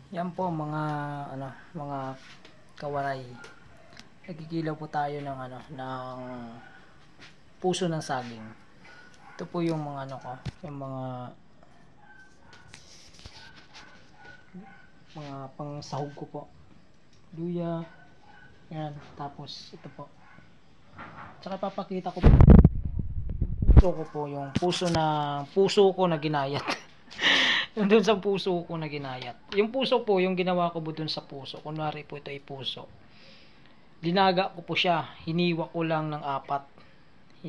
Yan po mga kawaray. Nagkikilaw po tayo ng puso ng saging. Ito po yung mga yung mga pangsahog ko po. Luya. Yan, tapos ito po. Tsaka papakita ko po yung puso ko na ginayat. Doon sa puso ko na ginayat. Yung puso po, yung ginawa ko po doon sa puso. Kunwari po ito ay puso. Dinaga ko po siya. Hiniwa ko lang ng 4.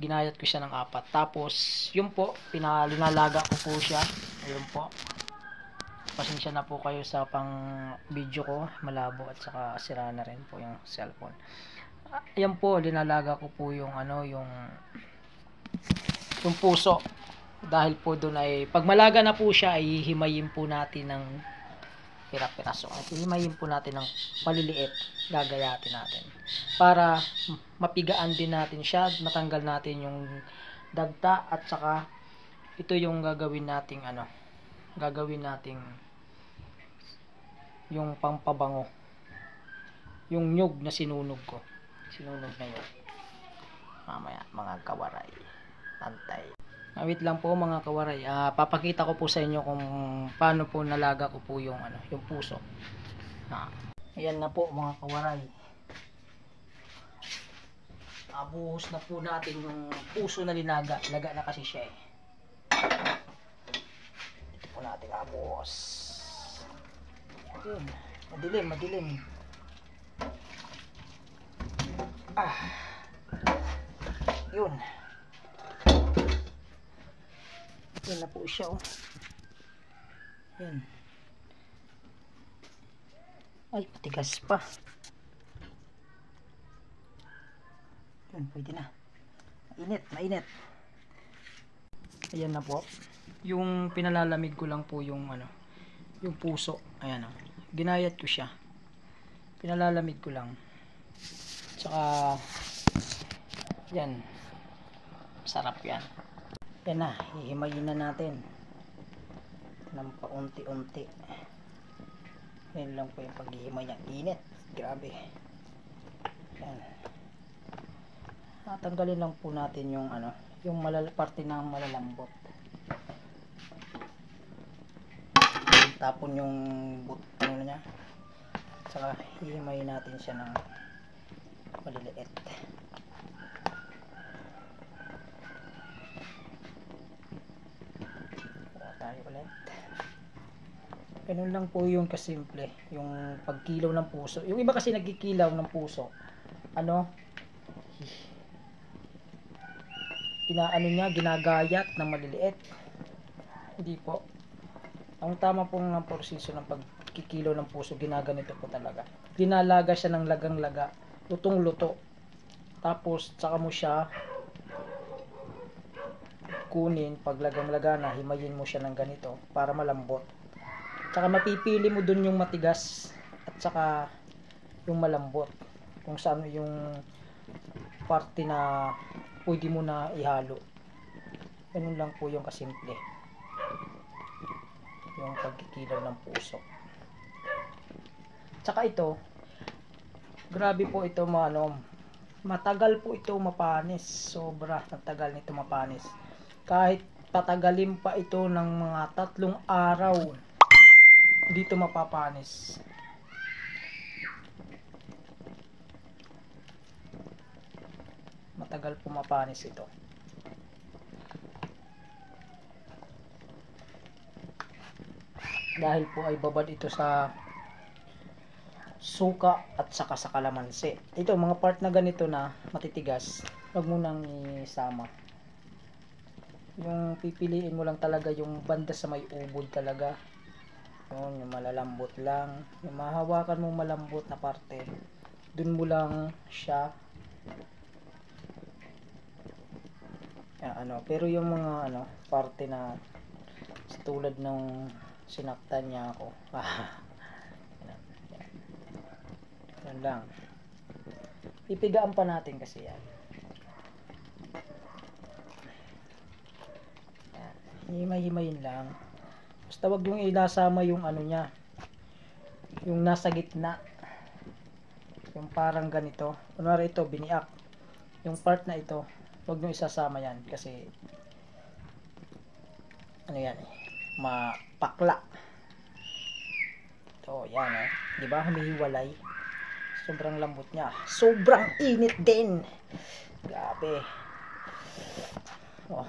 Ginayat ko siya ng 4. Tapos, yun po, linalaga ko po siya. Ayun po. Pasensya na po kayo sa pang video ko. Malabo at saka sira na rin po yung cellphone. Ayan po, linalaga ko po yung yung puso. Dahil po doon ay, pag malaga na po siya, ay himayin po natin ng pira-piraso. At himayin po natin ng paliliit. Gagayatin natin. Para mapigaan din natin siya. Matanggal natin yung dagta. At saka, ito yung gagawin nating yung pampabango. Yung nyug na sinunog ko. Sinunog na yun. Mamaya, mga kawaray. Antay. Wait lang po mga kawaray. Papakita ko po sa inyo kung paano po nalaga ko po yung puso. Ayan na po mga kawaray. Buhos na po natin yung puso na linaga. Laga na kasi siya eh. Ito po natin buhos. Yun. Madilim. Yun. Yan na po siya Yan. Ay, patigas pa. Yun, pwede na. Mainit. Ayan na po. Yung pinalalamig ko lang po yung yung puso. Ayan ginayat ko siya. Pinalalamig ko lang. Tsaka yan. Sarap yan. Yan na, hihimayin na natin ng paunti-unti. Yan lang po yung paghihimay niya. Init, grabe. Yan. Tanggalin lang po natin yung yung parte ng malalambot. Tapon yung niya. Saka hihimayin natin siya ng maliliit. Ulit. Ganun lang po yung kasimple yung pagkilaw ng puso. Yung iba kasi nagkikilaw ng puso ginagayat ng maliliit. Hindi po. Ang tama pong proseso ng pagkikilaw ng puso, ginaganito po talaga. Dinalaga siya ng lagang-laga, lutong-luto. Tapos tsaka mo siya kunin, pag lagang-laga na, himayin mo siya ng ganito para malambot. Tsaka mapipili mo dun yung matigas at tsaka yung malambot. Kung saan yung parte na pwede mo na ihalo. Ganun lang po yung kasimple. Yung pagkikilaw ng puso. Tsaka ito, grabe po ito matagal po ito mapanis. Sobra matagal nito mapanis. Kahit patagalin pa ito ng mga 3 araw, dito mapapanis. Matagal po mapanis ito. Dahil po ay babad ito sa suka at saka sa kalamansi. Ito, mga part na ganito na matitigas, wag mo nang isama. Yung pipiliin mo lang talaga yung banda sa may ubod talaga. Yung malalambot lang. Yung mahawakan mo malambot na parte, dun mo lang siya pero yung mga parte na tulad ng sinaktan niya ako. Yan lang. Pipigaan pa natin kasi yan. Himay-himayin lang. Basta wag yung ilasama yung ano niya, yung nasa gitna, yung parang ganito. Kunwari ito biniak, yung part na ito wag nyo isasama yan kasi ano yan eh, mapakla. Ito yan eh, di ba humihiwalay, sobrang lambot niya, sobrang init din, grabe. Oh,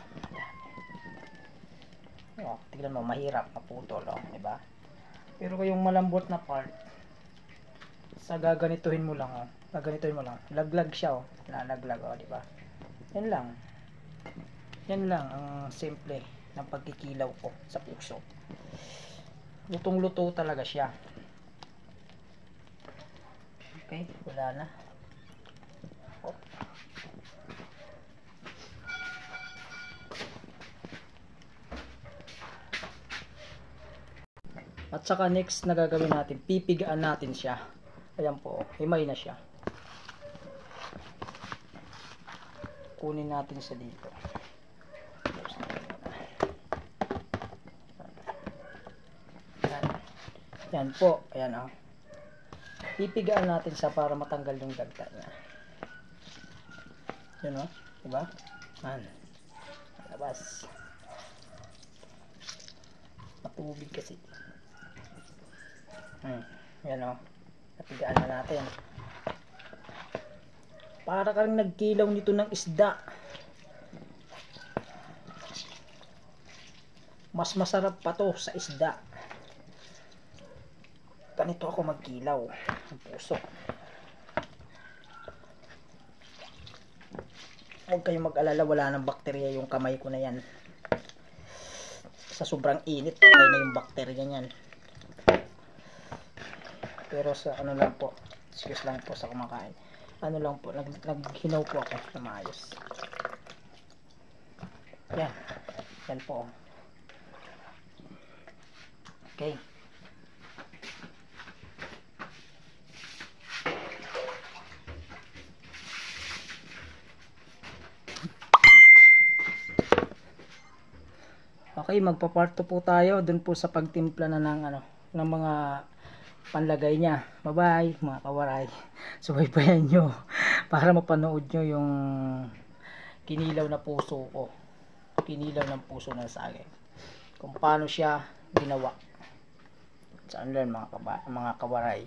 oh, tignan mo, mahirap maputol, oh, di ba? Pero kung malambot na part, sa gaganituhin mo lang, oh. Gaganituhin mo lang. Laglag siya, oh. Nalaglag, oh, di ba? Yan lang. Yan lang ang simple ng pagkikilaw ko sa puso. Lutong-luto talaga siya. Okay, wala na. Oh. At saka next na gagawin natin, pipigaan natin siya. Ayan po, himay na siya. Kunin natin siya dito. Yan. Yan po, ayan o. Pipigaan natin siya para matanggal yung dagta niya. Yan o, diba? Yan. Labas. Matubig kasi. Yan o. Napigaan na natin. Para kang nagkilaw nito ng isda. Mas masarap pa to sa isda. Ganito ako magkilaw ng puso. Huwag kayong mag-alala, wala ng bakterya yung kamay ko na yan. Sa sobrang init, patay na yung bakterya niyan. Pero sa ano lang po, excuse lang po sa kumakain, ano lang po, naghinaw po ako na maayos. Yan, yan po. Okay. Okay, magpa-part 2 po tayo dun po sa pagtimpla na ng ano, ng mga panlagay niya. Bye-bye mga kawaray. Subaybayan nyo para mapanood nyo yung kinilaw na puso ko. Kinilaw ng puso ng saging. Kung paano siya ginawa. Saan lang mga kawaray.